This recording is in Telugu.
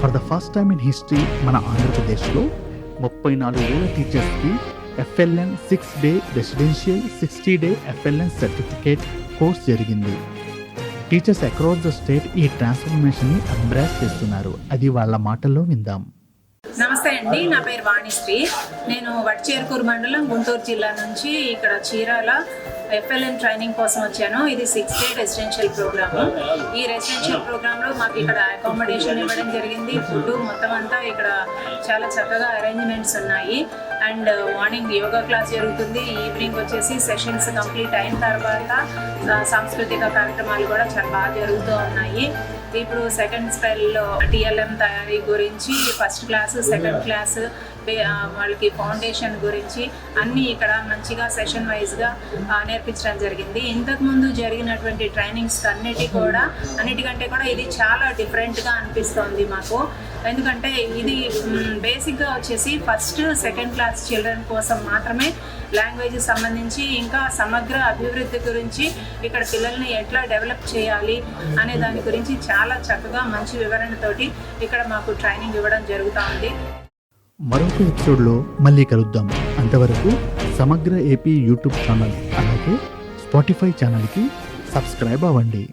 For the first time in history మన ఆంధ్రప్రదేశ్లో 34,000 టీచర్స్కి FLN 6-day residential 60-day FLN certificate course జరిగింది. టీచర్స్ అక్రాస్ ద స్టేట్ ఈ ట్రాన్స్ఫర్మేషన్ని ఎంబ్రాస్ చేస్తున్నారు. అది వాళ్ళ మాటల్లో విందాం. నమస్తే అండి, నా పేరు వాణిశ్రీ. నేను వడ్చేరుకూరు మండలం గుంటూరు జిల్లా నుంచి ఇక్కడ చీరాల ఎఫ్ఎల్ఎన్ ట్రైనింగ్ కోసం వచ్చాను. ఇది 6-day రెసిడెన్షియల్ ప్రోగ్రాము. ఈ రెసిడెన్షియల్ ప్రోగ్రాంలో మాకు ఇక్కడ అకామిడేషన్ ఇవ్వడం జరిగింది. ఫుడ్ మొత్తం అంతా ఇక్కడ చాలా చక్కగా అరేంజ్మెంట్స్ ఉన్నాయి. అండ్ మార్నింగ్ యోగా క్లాస్ జరుగుతుంది. ఈవినింగ్ వచ్చేసి సెషన్స్ కంప్లీట్ అయిన తర్వాత సాంస్కృతిక కార్యక్రమాలు కూడా చాలా బాగా జరుగుతూ ఉన్నాయి. ఇప్పుడు సెకండ్ స్పెల్లో టిఎల్ఎం తయారీ గురించి ఫస్ట్ క్లాస్, సెకండ్ క్లాస్, వాళ్ళకి ఫౌండేషన్ గురించి అన్నీ ఇక్కడ మంచిగా సెషన్ వైజ్గా నేర్పించడం జరిగింది. ఇంతకుముందు జరిగినటువంటి ట్రైనింగ్స్ అన్నిటికంటే కూడా ఇది చాలా డిఫరెంట్గా అనిపిస్తోంది మాకు. ఎందుకంటే ఇది బేసిక్గా వచ్చేసి ఫస్ట్, సెకండ్ క్లాస్ చిల్డ్రన్ కోసం మాత్రమే లాంగ్వేజ్ సంబంధించి ఇంకా సమగ్ర అభివృద్ధి గురించి ఇక్కడ పిల్లల్ని ఎట్లా డెవలప్ చేయాలి అనే దాని గురించి చాలా చక్కగా మంచి వివరణతోటి ఇక్కడ మాకు ట్రైనింగ్ ఇవ్వడం జరుగుతూ ఉంది. మరొక ఎపిసోడ్లో మళ్ళీ కలుద్దాం. అంతవరకు సమగ్ర ఏపీ యూట్యూబ్ ఛానల్ అలాగే స్పాటిఫై ఛానల్కి సబ్స్క్రైబ్ అవ్వండి.